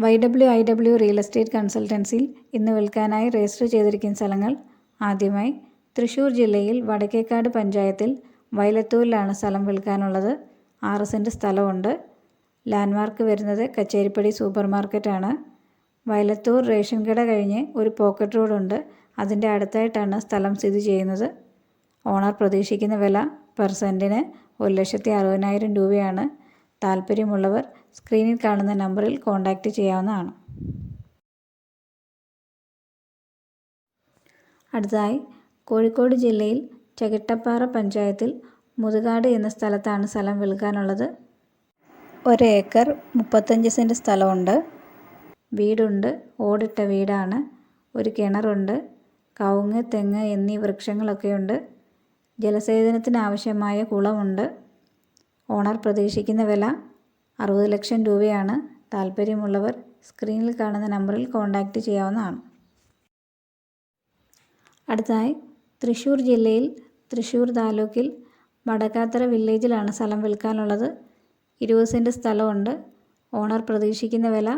YWIW real estate കൺസൾട്ടൻസിയിൽ ഇന്ന് വിൽക്കാനായി register ചെയ്തിരിക്കുന്ന സ്ഥലങ്ങൾ. ആദ്യമായി തൃശ്ശൂർ ജില്ലയിൽ വടക്കേക്കാട് പഞ്ചായത്തിൽ വയലത്തൂരിലാണ് സ്ഥലം വിൽക്കാനുള്ളത്. 6 സെൻറ്റ് സ്ഥലമുണ്ട്. ലാൻഡ്മാർക്ക് വരുന്നത് കച്ചേരിപ്പടി സൂപ്പർ മാർക്കറ്റാണ്. വയലത്തൂർ റേഷൻ കട കഴിഞ്ഞ് ഒരു പോക്കറ്റ് റോഡുണ്ട്. അതിൻ്റെ അടുത്തായിട്ടാണ് സ്ഥലം സ്ഥിതി ചെയ്യുന്നത്. ഓണർ പ്രതീക്ഷിക്കുന്ന വില പെർ സെൻറ്റിന് 1,60,000 രൂപയാണ്. താല്പര്യമുള്ളവർ സ്ക്രീനിൽ കാണുന്ന നമ്പറിൽ കോൺടാക്റ്റ് ചെയ്യാവുന്നതാണ്. അടുത്തതായി കോഴിക്കോട് ജില്ലയിൽ ചകിട്ടപ്പാറ പഞ്ചായത്തിൽ മുതുകാട് എന്ന സ്ഥലത്താണ് സ്ഥലം വിൽക്കാനുള്ളത്. 1 ഏക്കർ 35 സെൻറ്റ് സ്ഥലമുണ്ട്. വീടുണ്ട്. ഓടിട്ട വീടാണ്. ഒരു കിണറുണ്ട്. കവുങ്ങ്, തെങ്ങ് എന്നീ വൃക്ഷങ്ങളൊക്കെയുണ്ട്. ജലസേചനത്തിന് ആവശ്യമായ കുളമുണ്ട്. ഓണർ പ്രതീക്ഷിക്കുന്ന വില 60 ലക്ഷം രൂപയാണ്. താല്പര്യമുള്ളവർ സ്ക്രീനിൽ കാണുന്ന നമ്പറിൽ കോൺടാക്റ്റ് ചെയ്യാവുന്നതാണ്. അടുത്തതായി തൃശ്ശൂർ ജില്ലയിൽ തൃശ്ശൂർ താലൂക്കിൽ വടക്കാത്തറ വില്ലേജിലാണ് സ്ഥലം വിൽക്കാനുള്ളത്. 20 സെൻറ്റ് സ്ഥലമുണ്ട്. ഓണർ പ്രതീക്ഷിക്കുന്ന വില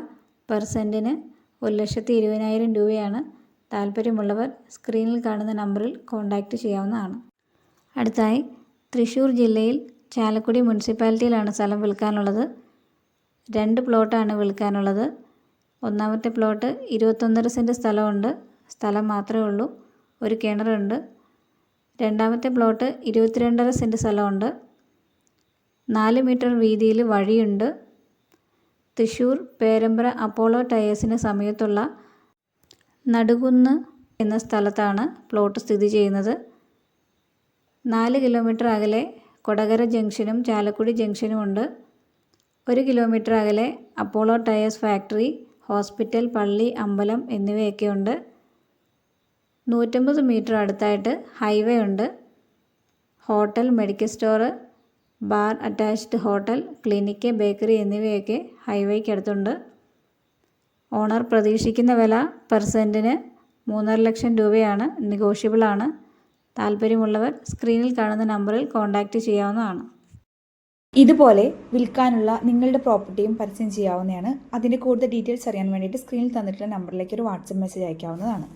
പെർ സെൻറ്റിന് 1,20,000 രൂപയാണ്. താല്പര്യമുള്ളവർ സ്ക്രീനിൽ കാണുന്ന നമ്പറിൽ കോൺടാക്റ്റ് ചെയ്യാവുന്നതാണ്. അടുത്തതായി തൃശ്ശൂർ ജില്ലയിൽ ചാലക്കുടി മുനിസിപ്പാലിറ്റിയിലാണ് സ്ഥലം വിൽക്കാനുള്ളത്. 2 പ്ലോട്ടാണ് വിൽക്കാനുള്ളത്. ഒന്നാമത്തെ പ്ലോട്ട് 21.5 സെൻറ്റ് സ്ഥലമുണ്ട്. സ്ഥലം മാത്രമേ ഉള്ളൂ. ഒരു കിണറുണ്ട്. രണ്ടാമത്തെ പ്ലോട്ട് 22.5 സെൻറ്റ് സ്ഥലമുണ്ട്. 4 മീറ്റർ വീതിയിൽ വഴിയുണ്ട്. തൃശ്ശൂർ പേരമ്പ്ര അപ്പോളോ ടയേഴ്സിന് സമീപത്തുള്ള നടുകുന്ന് എന്ന സ്ഥലത്താണ് പ്ലോട്ട് സ്ഥിതി ചെയ്യുന്നത്. 4 കിലോമീറ്റർ അകലെ കൊടകര ജംഗ്ഷനും ചാലക്കുടി ജംഗ്ഷനും ഉണ്ട്. 1 കിലോമീറ്റർ അകലെ അപ്പോളോ ടയേഴ്സ് ഫാക്ടറി, ഹോസ്പിറ്റൽ, പള്ളി, അമ്പലം എന്നിവയൊക്കെ ഉണ്ട്. 150 മീറ്റർ അടുത്തായിട്ട് ഹൈവേ ഉണ്ട്. Hotel, medical store, bar, attached hotel, clinic, bakery എന്നിവയൊക്കെ ഹൈവേക്ക് അടുത്തുണ്ട്. ഓണർ പ്രതീക്ഷിക്കുന്ന വില പെർ സെൻറ്റിന് 3.5 ലക്ഷം രൂപയാണ്. നെഗോഷ്യബിളാണ്. താല്പര്യമുള്ളവർ സ്ക്രീനിൽ കാണുന്ന നമ്പറിൽ കോൺടാക്റ്റ് ചെയ്യാവുന്നതാണ്. ഇതുപോലെ വിൽക്കാനുള്ള നിങ്ങളുടെ പ്രോപ്പർട്ടിയും പരസ്യം ചെയ്യാവുന്നതാണ്. അതിൻ്റെ കൂടുതൽ ഡീറ്റെയിൽസ് അറിയാൻ വേണ്ടിയിട്ട് സ്ക്രീനിൽ തന്നിട്ടുള്ള നമ്പറിലേക്ക് ഒരു വാട്സപ്പ് മെസ്സേജ് അയക്കാവുന്നതാണ്.